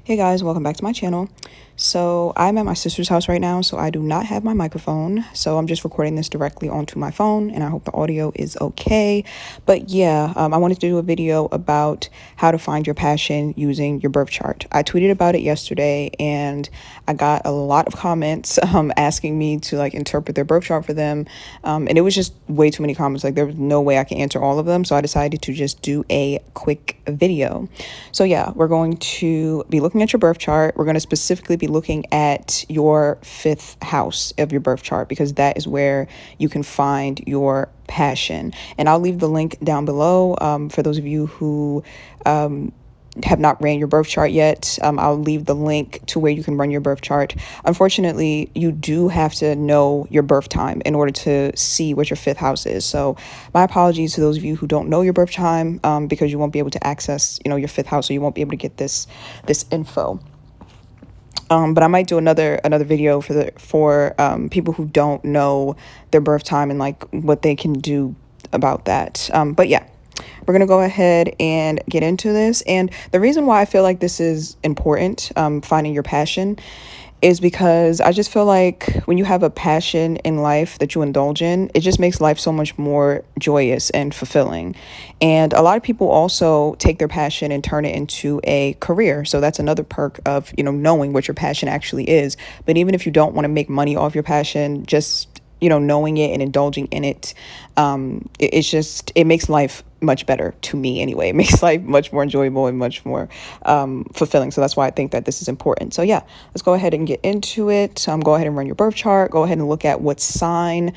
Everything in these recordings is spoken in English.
Hey guys, welcome back to my channel. So I'm at my sister's house right now, so I do not have my microphone. So I'm just recording this directly onto my phone, and I hope the audio is okay. But yeah, I wanted to do a video about how to find your passion using your birth chart. I tweeted about it yesterday, and I got a lot of comments asking me to like interpret their birth chart for them. And it was just way too many comments. Like there was no way I can answer all of them. So I decided to just do a quick video. So yeah, we're going to be looking at your birth chart. We're going to specifically be looking at your fifth house of your birth chart because that is where you can find your passion. And I'll leave the link down below for those of you who have not ran your birth chart yet. I'll leave the link to where you can run your birth chart. Unfortunately, you do have to know your birth time in order to see what your fifth house is. So my apologies to those of you who don't know your birth time because you won't be able to access, your fifth house, so you won't be able to get this info. But I might do another video for people who don't know their birth time and like what they can do about that. But yeah, we're going to go ahead and get into this. And the reason why I feel like this is important, finding your passion, is because I just feel like when you have a passion in life that you indulge in, it just makes life so much more joyous and fulfilling. And a lot of people also take their passion and turn it into a career. So that's another perk of, knowing what your passion actually is. But even if you don't want to make money off your passion, just knowing it and indulging in it, it makes life much better to me anyway. It makes life much more enjoyable and much more fulfilling. So that's why I think that this is important. So yeah, let's go ahead and get into it. Go ahead and run your birth chart. Go ahead and look at what sign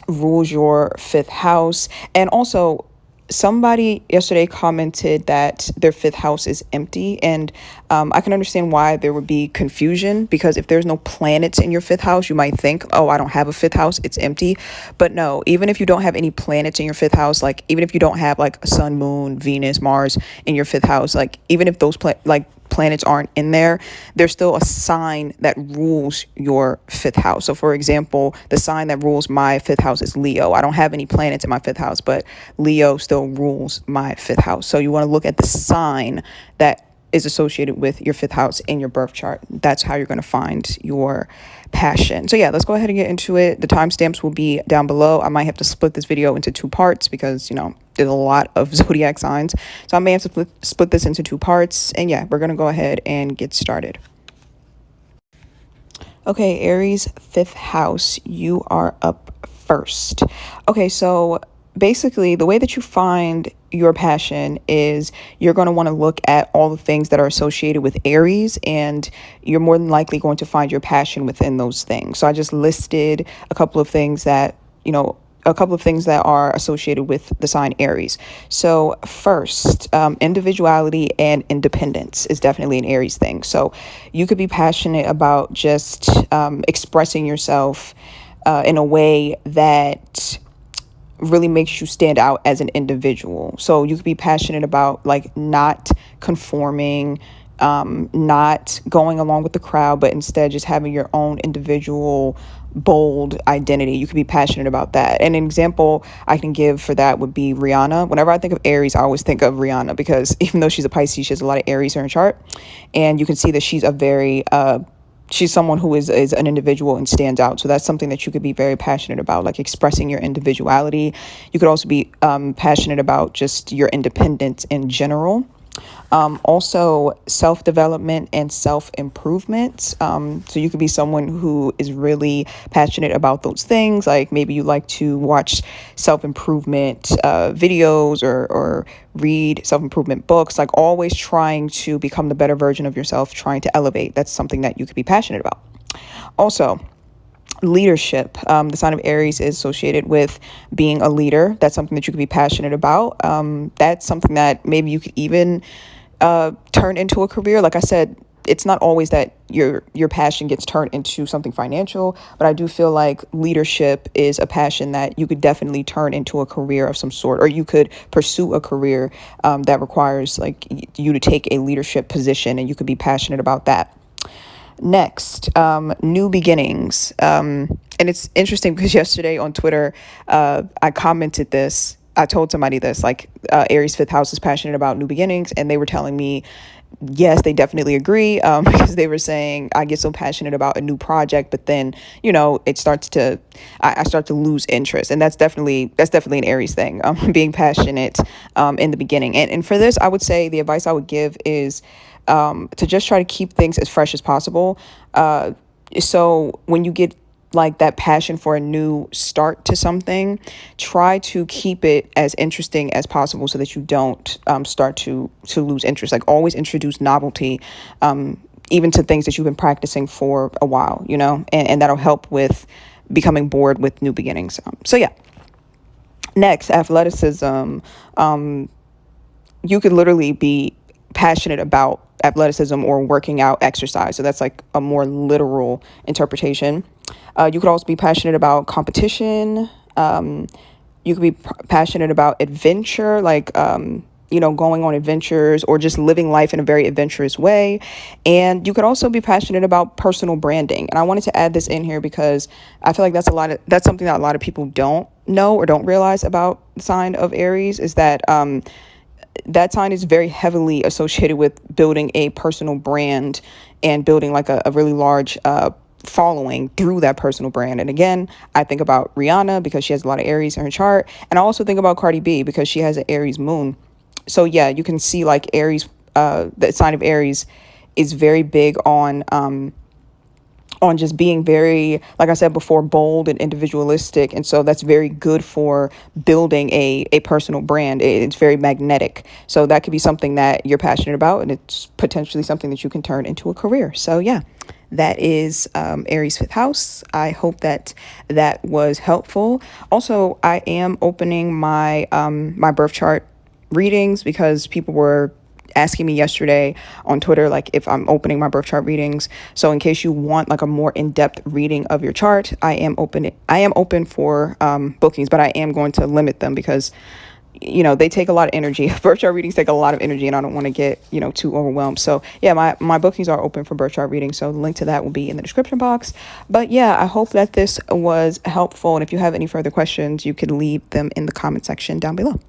rules your fifth house. And also, somebody yesterday commented that their fifth house is empty, and I can understand why there would be confusion, because if there's no planets in your fifth house, you might think, oh, I don't have a fifth house, it's empty. But no, even if you don't have any planets in your fifth house, like even if you don't have like sun, moon, Venus, Mars in your fifth house, like even if those planets aren't in there, there's still a sign that rules your fifth house. So for example, the sign that rules my fifth house is Leo. I don't have any planets in my fifth house, but Leo still rules my fifth house. So you want to look at the sign that is associated with your fifth house in your birth chart. That's how you're going to find your passion. So yeah, let's go ahead and get into it. The timestamps will be down below. I might have to split this video into two parts because, there's a lot of zodiac signs. So I may have to split this into two parts. And yeah, we're going to go ahead and get started. Okay, Aries, fifth house, you are up first. Okay, so basically the way that you find your passion is you're going to want to look at all the things that are associated with Aries, and you're more than likely going to find your passion within those things. So I just listed a couple of things that, are associated with the sign Aries. So first, individuality and independence is definitely an Aries thing. So you could be passionate about just expressing yourself in a way that really makes you stand out as an individual. So you could be passionate about like not conforming, not going along with the crowd, but instead just having your own individual bold identity. You could be passionate about that. And an example I can give for that would be Rihanna. Whenever I think of Aries, I always think of Rihanna because even though she's a Pisces, she has a lot of Aries in her chart. And you can see that she's a very she's someone who is an individual and stands out. So that's something that you could be very passionate about, like expressing your individuality. You could also be passionate about just your independence in general. Also self-development and self-improvement. So you could be someone who is really passionate about those things. Like maybe you like to watch self-improvement videos or read self-improvement books, like always trying to become the better version of yourself, trying to elevate. That's something that you could be passionate about. Also, leadership. The sign of Aries is associated with being a leader. That's something that you could be passionate about. That's something that maybe you could even turn into a career. Like I said, it's not always that your passion gets turned into something financial, but I do feel like leadership is a passion that you could definitely turn into a career of some sort, or you could pursue a career that requires like you to take a leadership position, and you could be passionate about that. Next, new beginnings. And it's interesting because yesterday on Twitter, I commented this. I told somebody this, like, Aries fifth house is passionate about new beginnings, and they were telling me yes, they definitely agree, because they were saying I get so passionate about a new project, but then it starts to I start to lose interest, and that's definitely an Aries thing, being passionate in the beginning. And for this, I would say the advice I would give is to just try to keep things as fresh as possible. So when you get like that passion for a new start to something, try to keep it as interesting as possible so that you don't start to lose interest. Like, always introduce novelty, even to things that you've been practicing for a while, and that'll help with becoming bored with new beginnings. So yeah. Next, athleticism. You could literally be passionate about athleticism or working out exercise. So that's like a more literal interpretation. You could also be passionate about competition. You could be passionate about adventure, like, going on adventures or just living life in a very adventurous way. And you could also be passionate about personal branding. And I wanted to add this in here because I feel like that's something that a lot of people don't know or don't realize about the sign of Aries, is that that sign is very heavily associated with building a personal brand and building like a really large following through that personal brand. And again, I think about Rihanna because she has a lot of Aries in her chart. And I also think about Cardi B because she has an Aries moon. So yeah, you can see like Aries, the sign of Aries is very big on just being very, like I said before, bold and individualistic. And so that's very good for building a personal brand. It's very magnetic. So that could be something that you're passionate about, and it's potentially something that you can turn into a career. So yeah, that is Aries fifth house. I hope that that was helpful. Also, I am opening my my birth chart readings because people were asking me yesterday on Twitter, like, if I'm opening my birth chart readings. So in case you want like a more in-depth reading of your chart, I am open for bookings, but I am going to limit them because they take a lot of energy. Birth chart readings take a lot of energy, and I don't want to get too overwhelmed. So yeah, my bookings are open for birth chart readings, so the link to that will be in the description box. But yeah, I hope that this was helpful, and if you have any further questions, you can leave them in the comment section down below.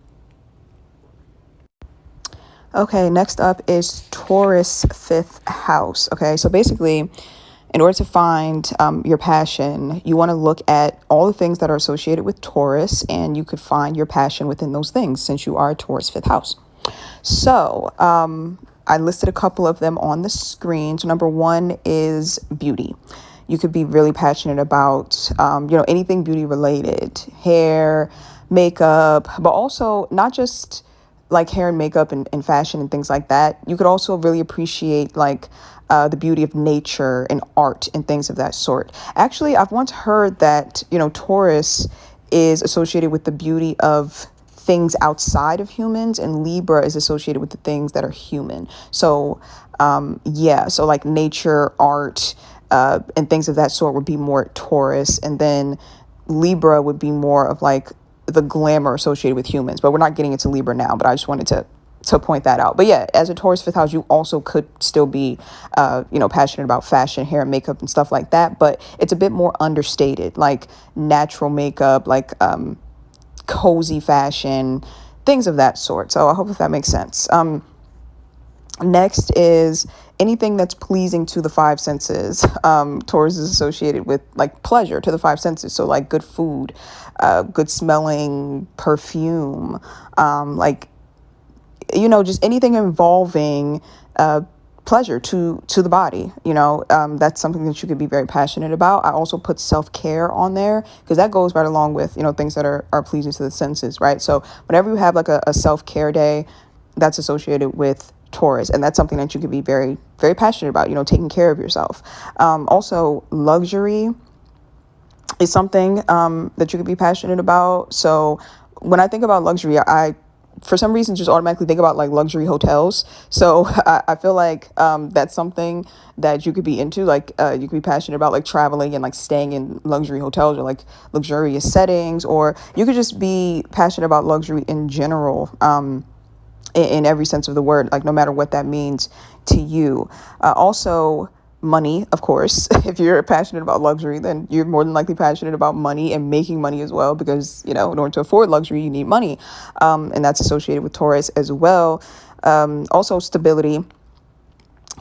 Okay, next up is Taurus fifth house. Okay, so basically, in order to find your passion, you want to look at all the things that are associated with Taurus, and you could find your passion within those things since you are a Taurus fifth house. So I listed a couple of them on the screen. So number one is beauty. You could be really passionate about, anything beauty related, hair, makeup, but also not just like hair and makeup and fashion and things like that. You could also really appreciate like the beauty of nature and art and things of that sort. Actually, I've once heard that, Taurus is associated with the beauty of things outside of humans, and Libra is associated with the things that are human. So, yeah, so like nature, art, and things of that sort would be more Taurus. And then Libra would be more of like the glamour associated with humans, but we're not getting into Libra now, but I just wanted to point that out. But yeah, as a Taurus fifth house, you also could still be passionate about fashion, hair and makeup and stuff like that, but it's a bit more understated, like natural makeup, like cozy fashion, things of that sort. So I hope that makes sense. Next is anything that's pleasing to the five senses. Taurus is associated with like pleasure to the five senses. So like good food, good smelling perfume, just anything involving pleasure to the body. That's something that you could be very passionate about. I also put self-care on there because that goes right along with things that are pleasing to the senses, right? So whenever you have like a self-care day, that's associated with Taurus, and that's something that you could be very, very passionate about, taking care of yourself. Also, luxury is something that you could be passionate about. So when I think about luxury, I for some reason just automatically think about like luxury hotels. So I feel like that's something that you could be into. Like you could be passionate about like traveling and like staying in luxury hotels or like luxurious settings, or you could just be passionate about luxury in general. In every sense of the word, like no matter what that means to you. Also, money, of course. If you're passionate about luxury, then you're more than likely passionate about money and making money as well, because, in order to afford luxury, you need money. And that's associated with Taurus as well. Also, stability.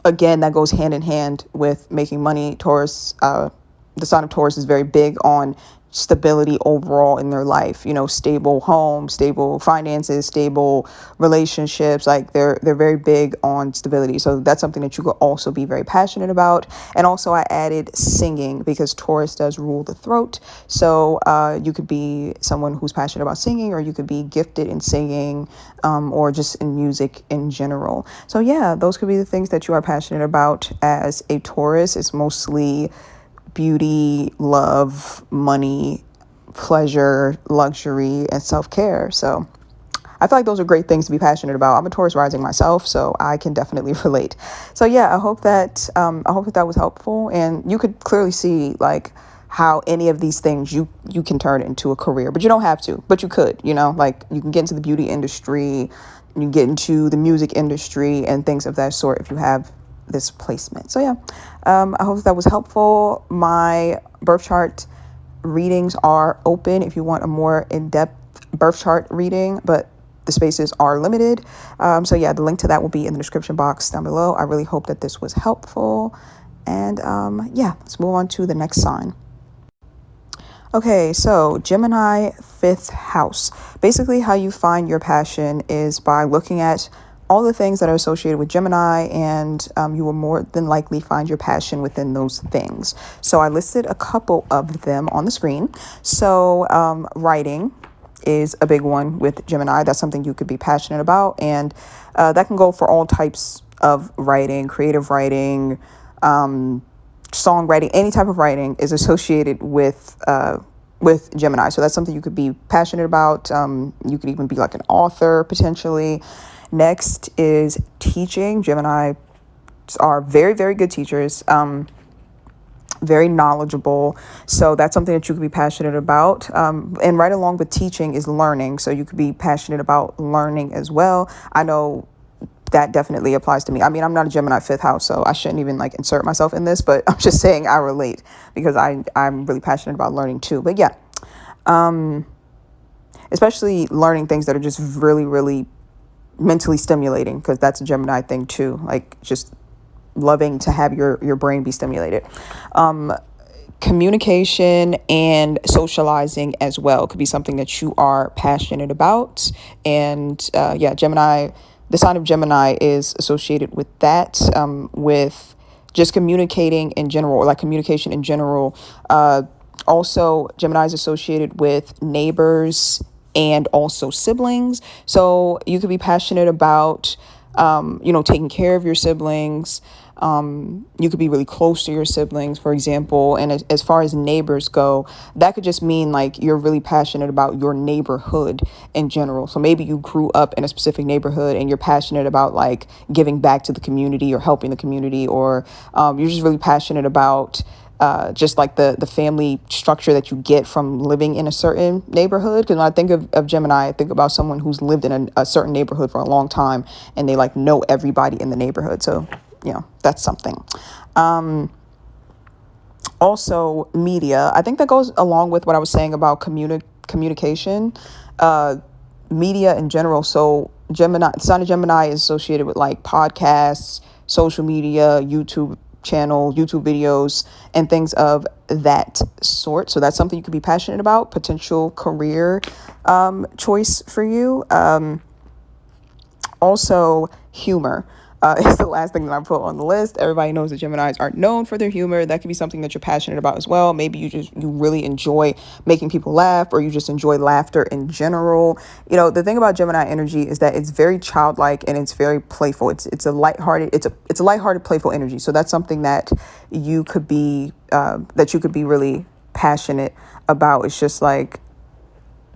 Again, that goes hand in hand with making money. The sign of Taurus is very big on stability overall in their life, stable home, stable finances, stable relationships. Like they're very big on stability. So that's something that you could also be very passionate about. And also I added singing, because Taurus does rule the throat. So you could be someone who's passionate about singing, or you could be gifted in singing, or just in music in general. So yeah, those could be the things that you are passionate about as a Taurus. It's mostly beauty, love, money, pleasure, luxury, and self-care. So I feel like those are great things to be passionate about. I'm a Taurus rising myself, so I can definitely relate. So yeah, I hope that was helpful, and you could clearly see like how any of these things you can turn into a career, but you don't have to, but you could, like you can get into the beauty industry, you get into the music industry and things of that sort if you have this placement. So yeah, I hope that was helpful. My birth chart readings are open if you want a more in-depth birth chart reading, but the spaces are limited. So yeah, the link to that will be in the description box down below. I really hope that this was helpful. And yeah, let's move on to the next sign. Okay, so Gemini, 5th house. Basically, how you find your passion is by looking at all the things that are associated with Gemini, and you will more than likely find your passion within those things. So I listed a couple of them on the screen. So writing is a big one with Gemini. That's something you could be passionate about, and that can go for all types of writing, creative writing, songwriting. Any type of writing is associated with Gemini. So that's something you could be passionate about. You could even be like an author potentially. Next is teaching. Gemini are very, very good teachers, very knowledgeable. So that's something that you could be passionate about. And right along with teaching is learning. So you could be passionate about learning as well. I know that definitely applies to me. I mean, I'm not a Gemini 5th house, so I shouldn't even like insert myself in this, but I'm just saying I relate, because I'm really passionate about learning too. But yeah, especially learning things that are just really, really mentally stimulating, because that's a Gemini thing too. Like just loving to have your brain be stimulated. Communication and socializing as well could be something that you are passionate about. And yeah, Gemini, the sign of Gemini is associated with that, with just communicating in general, or like communication in general. Also, Gemini is associated with neighbors and also siblings. So you could be passionate about, taking care of your siblings. You could be really close to your siblings, for example. And as far as neighbors go, that could just mean like you're really passionate about your neighborhood in general. So maybe you grew up in a specific neighborhood and you're passionate about like giving back to the community or helping the community, or you're just really passionate about just like the family structure that you get from living in a certain neighborhood. Because when I think of Gemini, I think about someone who's lived in a certain neighborhood for a long time, and they like know everybody in the neighborhood. So, that's something. Also, media. I think that goes along with what I was saying about communication, media in general. So Gemini, sign of Gemini is associated with like podcasts, social media, YouTube channel, YouTube videos, and things of that sort. So that's something you could be passionate about, potential career choice for you. Also, humor is the last thing that I put on the list. Everybody knows that Geminis are known for their humor. That could be something that you're passionate about as well. Maybe you really enjoy making people laugh, or you just enjoy laughter in general. The thing about Gemini energy is that it's very childlike and it's very playful. It's a lighthearted, playful energy. So that's something that you could be really passionate about. It's just like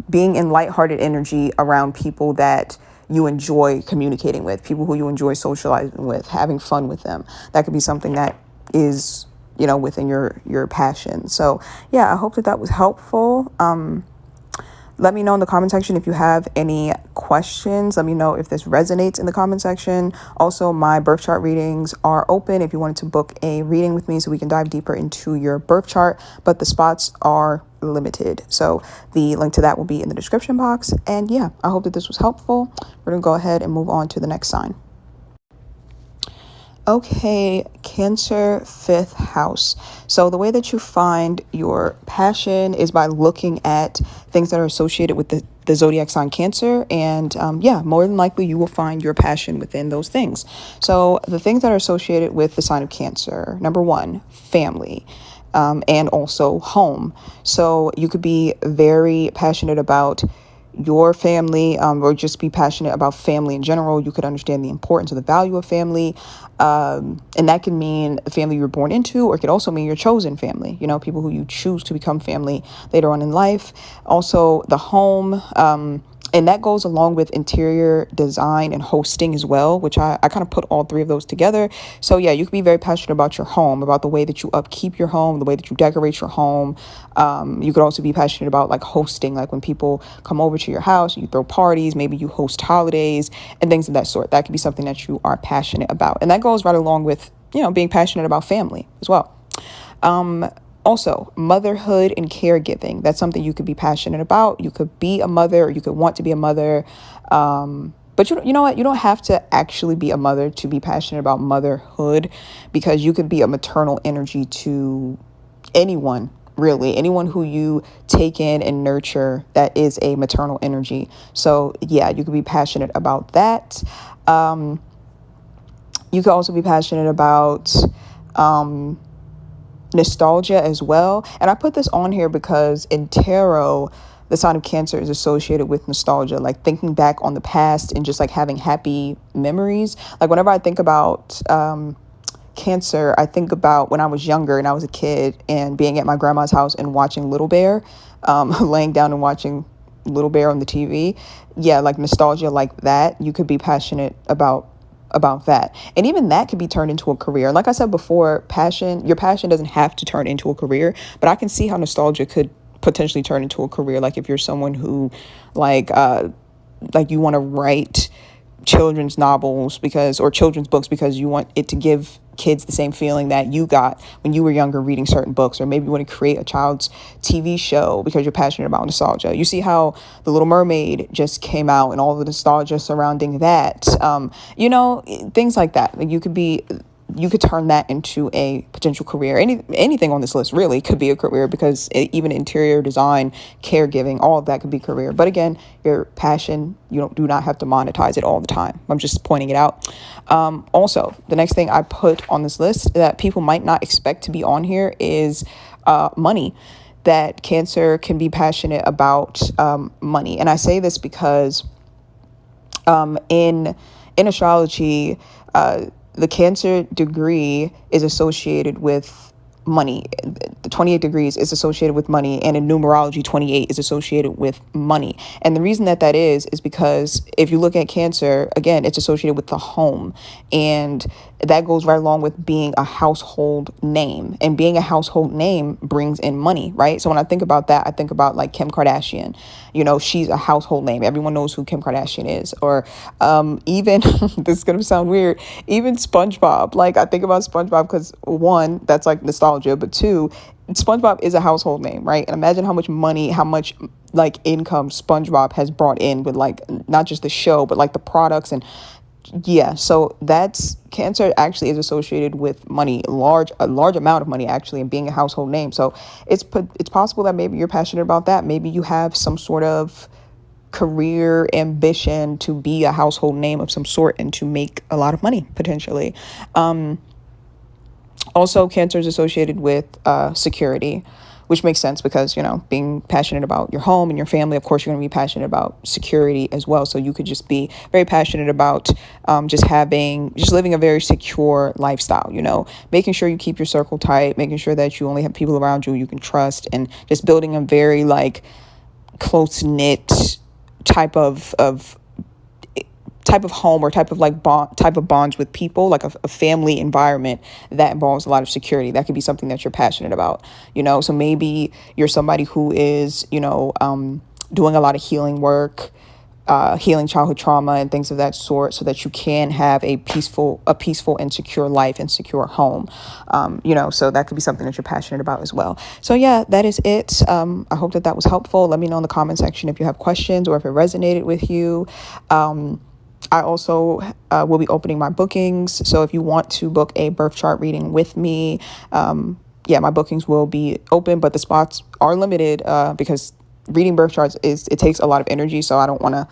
being in lighthearted energy around people that you enjoy communicating with, people who you enjoy socializing with, having fun with them. That could be something that is, within your passion. So yeah, I hope that was helpful. Let me know in the comment section if you have any questions. Let me know if this resonates in the comment section. Also, my birth chart readings are open if you wanted to book a reading with me so we can dive deeper into your birth chart, but the spots are limited. So the link to that will be in the description box. And yeah, I hope that this was helpful. We're going to go ahead and move on to the next sign. Okay, Cancer, fifth house. So the way that you find your passion is by looking at things that are associated with the zodiac sign Cancer. And yeah, more than likely you will find your passion within those things. So the things that are associated with the sign of Cancer, number one, family. And also home. So you could be very passionate about your family, or just be passionate about family in general. You could understand the importance of the value of family. And that can mean the family you were born into, or it could also mean your chosen family, you know, people who you choose to become family later on in life. Also the home, and that goes along with interior design and hosting as well, which I kind of put all three of those together. So yeah, you can be very passionate about your home, about the way that you upkeep your home, the way that you decorate your home. You could also be passionate about like hosting, like when people come over to your house, you throw parties, maybe you host holidays and things of that sort. That could be something that you are passionate about. And that goes right along with, you know, being passionate about family as well. Also, motherhood and caregiving. That's something you could be passionate about. You could be a mother, or you could want to be a mother. But you know what? You don't have to actually be a mother to be passionate about motherhood, because you could be a maternal energy to anyone, really. Anyone who you take in and nurture, that is a maternal energy. So yeah, you could be passionate about that. You could also be passionate about nostalgia as well. And I put this on here because in tarot, the sign of Cancer is associated with nostalgia, like thinking back on the past and just like having happy memories. Like whenever I think about Cancer, I think about when I was younger and I was a kid and being at my grandma's house and watching Little Bear, laying down and watching Little Bear on the TV. Yeah, like nostalgia like that. You could be passionate about that. And even that could be turned into a career. Like I said before, your passion doesn't have to turn into a career, but I can see how nostalgia could potentially turn into a career. Like if you're someone who like you want to write children's novels or children's books because you want it to give kids the same feeling that you got when you were younger reading certain books, or maybe you want to create a child's TV show because you're passionate about nostalgia. You see how The Little Mermaid just came out and all the nostalgia surrounding that, you know, things like that. Like you could turn that into a potential career. Anything on this list really could be a career, because even interior design, caregiving, all of that could be career. But again, your passion, you do not have to monetize it all the time. I'm just pointing it out. Also, the next thing I put on this list that people might not expect to be on here is money. That Cancer can be passionate about money. And I say this because in astrology, the Cancer degree is associated with money. The 28 degrees is associated with money, and in numerology 28 is associated with money. And the reason that is because if you look at Cancer, again, it's associated with the home, and that goes right along with being a household name, and being a household name brings in money, right? So when I think about that, I think about like Kim Kardashian. You know, she's a household name. Everyone knows who Kim Kardashian is. Or even this is gonna sound weird, even SpongeBob. Like I think about SpongeBob because one, that's like nostalgia, but two, SpongeBob is a household name, right? And imagine how much money, how much like income SpongeBob has brought in with like not just the show, but like the products. And yeah, so that's Cancer actually is associated with money, a large amount of money actually, and being a household name. So it's possible that maybe you're passionate about that. Maybe you have some sort of career ambition to be a household name of some sort and to make a lot of money potentially. Also, Cancer is associated with security, which makes sense because, you know, being passionate about your home and your family, of course, you're going to be passionate about security as well. So you could just be very passionate about just living a very secure lifestyle, you know, making sure you keep your circle tight, making sure that you only have people around you can trust, and just building a very like close knit type of home, or type of bonds with people, like a family environment that involves a lot of security. That could be something that you're passionate about, you know. So maybe you're somebody who is, you know, doing a lot of healing work, healing childhood trauma and things of that sort, so that you can have a peaceful and secure life and secure home. So that could be something that you're passionate about as well. So yeah, that is it. I hope that was helpful. Let me know in the comment section if you have questions or if it resonated with you. I also will be opening my bookings. So if you want to book a birth chart reading with me, my bookings will be open, but the spots are limited because reading birth charts it takes a lot of energy. So I don't want to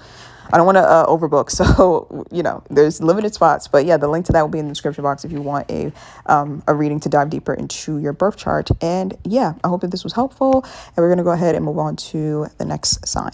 overbook. So, there's limited spots, but yeah, the link to that will be in the description box if you want a reading to dive deeper into your birth chart. And yeah, I hope that this was helpful, and we're going to go ahead and move on to the next sign.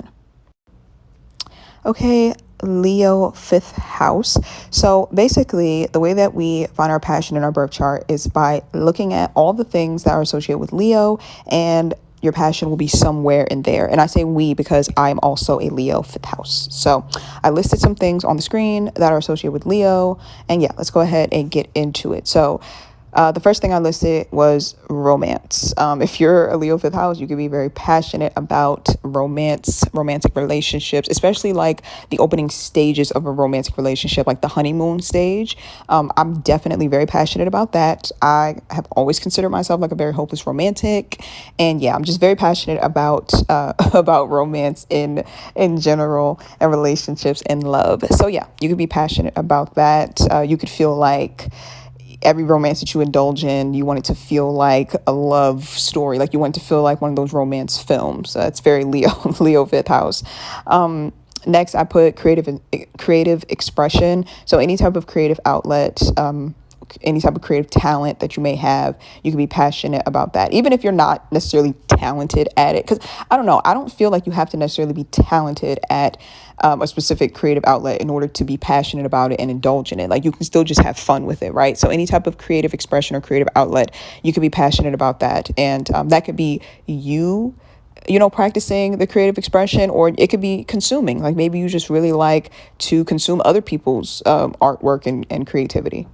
Okay, Leo, fifth house. So basically, the way that we find our passion in our birth chart is by looking at all the things that are associated with Leo, and your passion will be somewhere in there. And I say we because I'm also a Leo, fifth house. So I listed some things on the screen that are associated with Leo. And yeah, let's go ahead and get into it. So the first thing I listed was romance. If you're a Leo fifth house, you can be very passionate about romantic relationships, especially like the opening stages of a romantic relationship, like the honeymoon stage. I'm definitely very passionate about that. I have always considered myself like a very hopeless romantic, and yeah, I'm just very passionate about about romance in general, and relationships and love. So yeah, you could be passionate about that. You could feel like every romance that you indulge in, you want it to feel like a love story. Like you want it to feel like one of those romance films. It's very Leo, Leo fifth house. Next, I put creative expression. So any type of creative outlet, any type of creative talent that you may have, you can be passionate about that, even if you're not necessarily talented at it. Because I don't know, I don't feel like you have to necessarily be talented at a specific creative outlet in order to be passionate about it and indulge in it. Like you can still just have fun with it, right? So any type of creative expression or creative outlet, you could be passionate about that. And that could be practicing the creative expression, or it could be consuming. Like maybe you just really like to consume other people's artwork and creativity.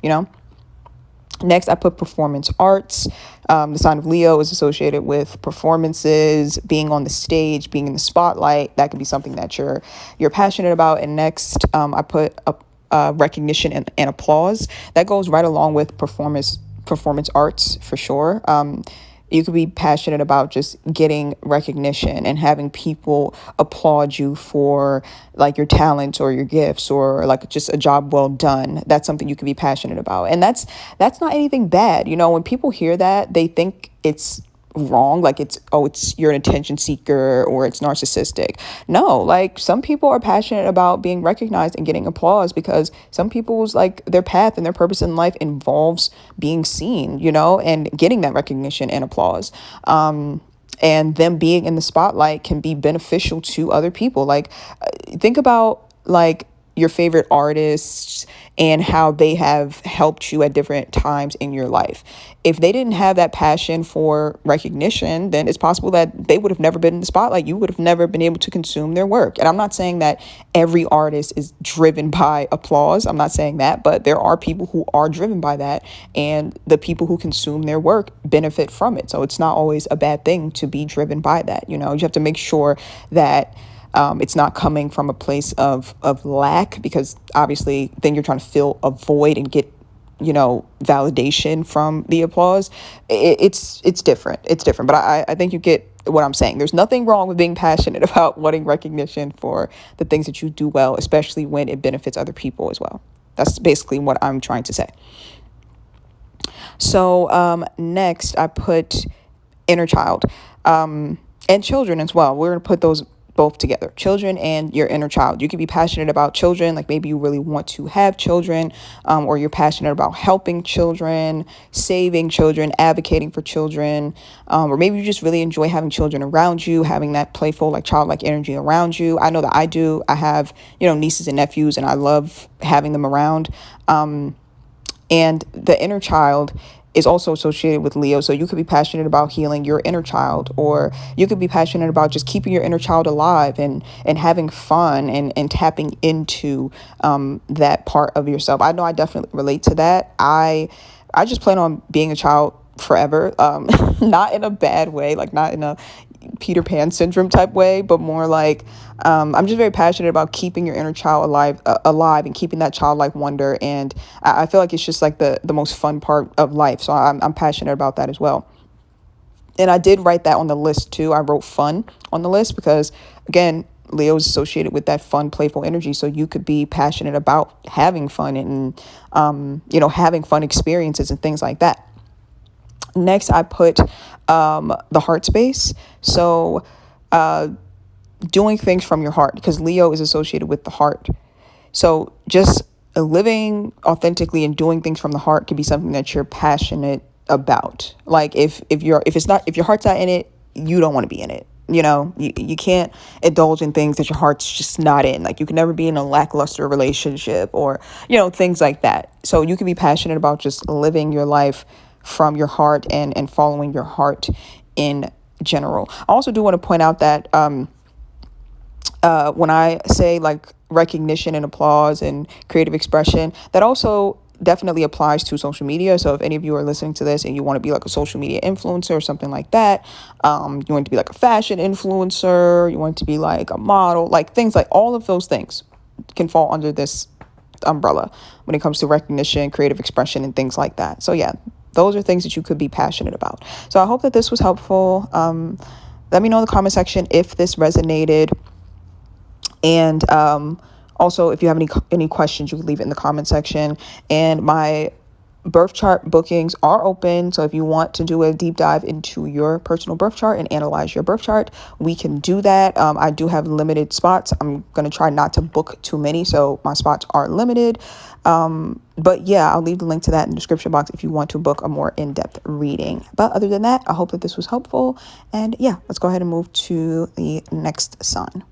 Next, I put performance arts. The sign of Leo is associated with performances, being on the stage, being in the spotlight. That could be something that you're passionate about. And next, I put recognition and applause. That goes right along with performance arts for sure. You could be passionate about just getting recognition and having people applaud you for like your talents or your gifts, or like just a job well done. That's something you could be passionate about. And that's not anything bad. When people hear that, they think it's wrong, like it's you're an attention seeker or it's narcissistic. No, like some people are passionate about being recognized and getting applause because some people's like their path and their purpose in life involves being seen, and getting that recognition and applause. And them being in the spotlight can be beneficial to other people. Like think about like your favorite artists and how they have helped you at different times in your life. If they didn't have that passion for recognition, then it's possible that they would have never been in the spotlight. You would have never been able to consume their work. And I'm not saying that every artist is driven by applause. I'm not saying that, but there are people who are driven by that, and the people who consume their work benefit from it. So it's not always a bad thing to be driven by that. You have to make sure that it's not coming from a place of lack, because obviously then you're trying to fill a void and get, validation from the applause. It's different. It's different. But I think you get what I'm saying. There's nothing wrong with being passionate about wanting recognition for the things that you do well, especially when it benefits other people as well. That's basically what I'm trying to say. So next I put inner child and children as well. We're going to put those both together, children and your inner child. You can be passionate about children, like maybe you really want to have children, or you're passionate about helping children, saving children, advocating for children, or maybe you just really enjoy having children around you, having that playful, like childlike energy around you. I know that I do. I have, nieces and nephews, and I love having them around. And the inner child is also associated with Leo. So you could be passionate about healing your inner child, or you could be passionate about just keeping your inner child alive and having fun and tapping into that part of yourself. I know I definitely relate to that. I just plan on being a child forever, not in a bad way, like not in a Peter Pan syndrome type way, but more like I'm just very passionate about keeping your inner child alive and keeping that childlike wonder. And I feel like it's just like the most fun part of life. So I'm passionate about that as well. And I did write that on the list too. I wrote fun on the list because, again, Leo is associated with that fun, playful energy. So you could be passionate about having fun and, having fun experiences and things like that. Next, I put the heart space. So doing things from your heart, because Leo is associated with the heart. So just living authentically and doing things from the heart can be something that you're passionate about. Like if your heart's not in it, you don't want to be in it. You can't indulge in things that your heart's just not in. Like you can never be in a lackluster relationship or, things like that. So you can be passionate about just living your life from your heart and following your heart in general. I also do want to point out that when I say like recognition and applause and creative expression, that also definitely applies to social media. So if any of you are listening to this and you want to be like a social media influencer or something like that, you want to be like a fashion influencer, you want to be like a model, like things like all of those things can fall under this umbrella when it comes to recognition, creative expression, and things like that. So yeah, those are things that you could be passionate about. So I hope that this was helpful. Let me know in the comment section if this resonated. And also, if you have any questions, you can leave it in the comment section. And my birth chart bookings are open. So if you want to do a deep dive into your personal birth chart and analyze your birth chart, we can do that. I do have limited spots. I'm going to try not to book too many, so my spots are limited. But yeah, I'll leave the link to that in the description box if you want to book a more in-depth reading. But other than that, I hope that this was helpful. And yeah, let's go ahead and move to the next sign.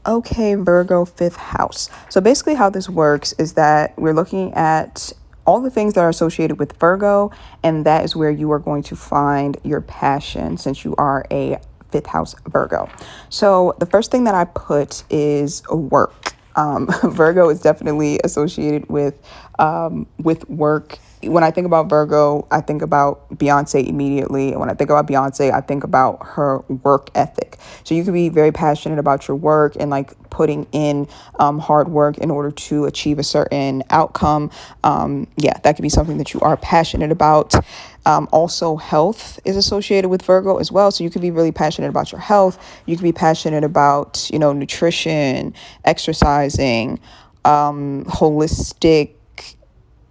Okay, Virgo, fifth house. So basically how this works is that we're looking at all the things that are associated with Virgo, and that is where you are going to find your passion since you are a fifth house Virgo. So the first thing that I put is work. Virgo is definitely associated with work. When I think about Virgo, I think about Beyonce immediately. And when I think about Beyonce, I think about her work ethic. So you can be very passionate about your work and like putting in hard work in order to achieve a certain outcome. Yeah, that could be something that you are passionate about. Also, health is associated with Virgo as well. So you could be really passionate about your health. You could be passionate about, nutrition, exercising, holistic,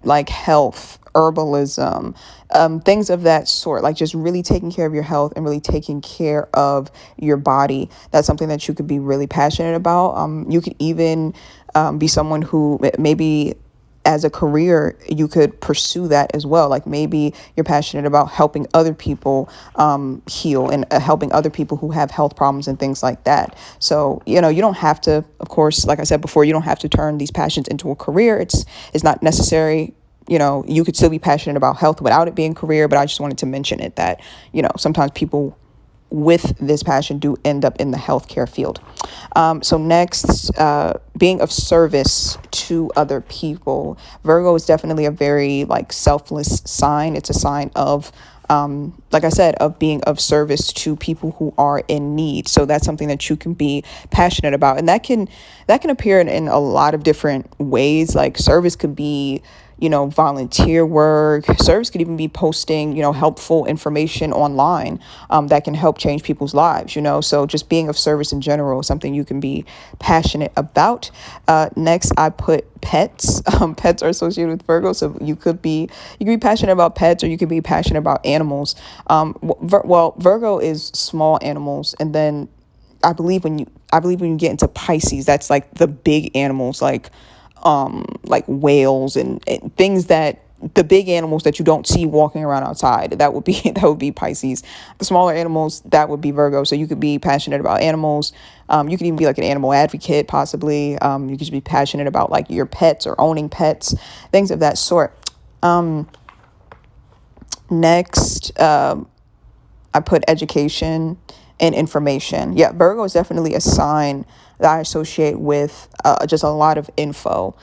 like health, herbalism, things of that sort, like just really taking care of your health and really taking care of your body. That's something that you could be really passionate about. You could even be someone who maybe as a career, you could pursue that as well. Like maybe you're passionate about helping other people heal and helping other people who have health problems and things like that. So, you don't have to, of course, like I said before, you don't have to turn these passions into a career. It's not necessary. You could still be passionate about health without it being a career, but I just wanted to mention it that, sometimes people with this passion do end up in the healthcare field. So next, being of service to other people. Virgo is definitely a very like selfless sign. It's a sign of, like I said, of being of service to people who are in need. So that's something that you can be passionate about. And that can appear in a lot of different ways. Like service could be, volunteer work. Service could even be posting, helpful information online that can help change people's lives, So just being of service in general is something you can be passionate about. Next, I put pets. Pets are associated with Virgo, so you could be passionate about pets, or you could be passionate about animals. Well, Virgo is small animals, and then I believe when you get into Pisces, that's like the big animals, like whales and things that the big animals that you don't see walking around outside. That would be Pisces. The smaller animals, that would be Virgo. So you could be passionate about animals. You could even be like an animal advocate, possibly. You could just be passionate about like your pets or owning pets, things of that sort. Next, I put education and information. Yeah, Virgo is definitely a sign that I associate with just a lot of info.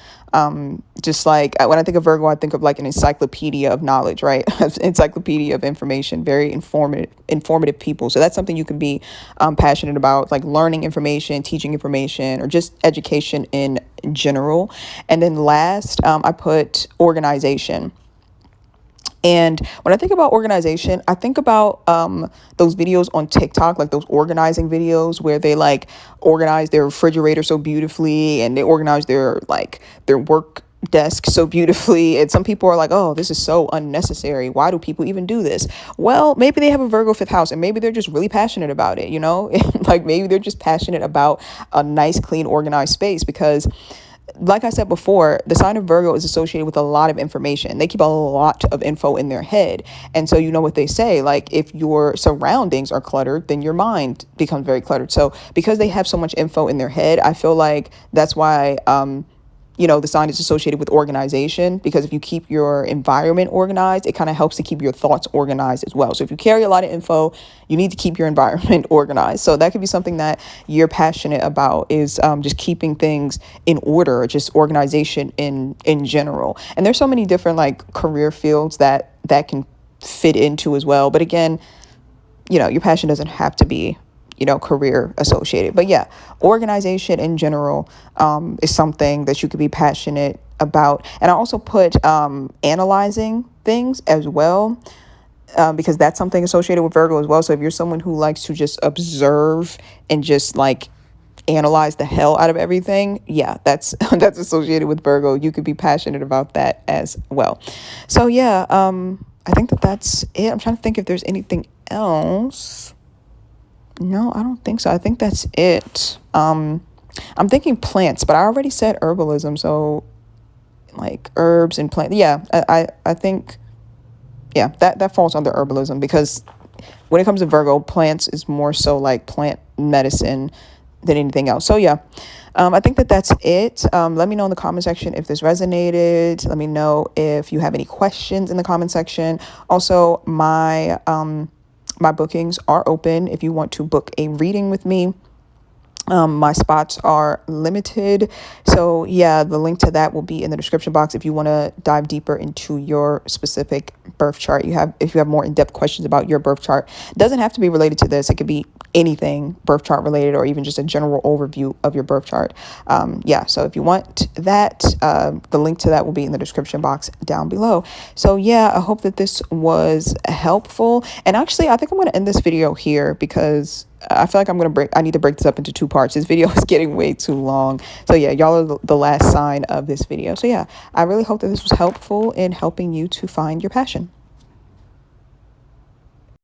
Just like when I think of Virgo, I think of like an encyclopedia of knowledge, right? Encyclopedia of information, very informative people. So that's something you can be passionate about, like learning information, teaching information, or just education in general. And then last, I put organization. And when I think about organization, I think about those videos on TikTok, like those organizing videos where they like organize their refrigerator so beautifully, and they organize their work desk so beautifully. And some people are like, oh, this is so unnecessary. Why do people even do this? Well, maybe they have a Virgo fifth house, and maybe they're just really passionate about it, you know? Like maybe they're just passionate about a nice, clean, organized space because, like I said before, the sign of Virgo is associated with a lot of information. They keep a lot of info in their head. And so you know what they say, like if your surroundings are cluttered, then your mind becomes very cluttered. So because they have so much info in their head, I feel like that's why the sign is associated with organization, because if you keep your environment organized, it kind of helps to keep your thoughts organized as well. So if you carry a lot of info, you need to keep your environment organized. So that could be something that you're passionate about, is just keeping things in order, just organization in general. And there's so many different like career fields that can fit into as well. But again, your passion doesn't have to be career associated. But yeah, organization in general is something that you could be passionate about. And I also put analyzing things as well, because that's something associated with Virgo as well. So if you're someone who likes to just observe and just like analyze the hell out of everything, yeah, that's that's associated with Virgo. You could be passionate about that as well. So yeah, I think that's it. I'm trying to think if there's anything else. No, I don't think so. I think that's it. I'm thinking plants, but I already said herbalism, so like herbs and plants. Yeah, I think, yeah, that falls under herbalism, because when it comes to Virgo, plants is more so like plant medicine than anything else. So yeah, I think that's it. Let me know in the comment section if this resonated. Let me know if you have any questions in the comment section. Also, my bookings are open if you want to book a reading with me. My spots are limited. So yeah, the link to that will be in the description box if you want to dive deeper into your specific birth chart. If you have more in-depth questions about your birth chart, it doesn't have to be related to this. It could be anything birth chart related, or even just a general overview of your birth chart. Yeah, so if you want that, the link to that will be in the description box down below. So yeah, I hope that this was helpful. And actually, I think I'm going to end this video here, because I feel like I need to break this up into two parts. This video is getting way too long. So yeah, y'all are the last sign of this video. So yeah, I really hope that this was helpful in helping you to find your passion.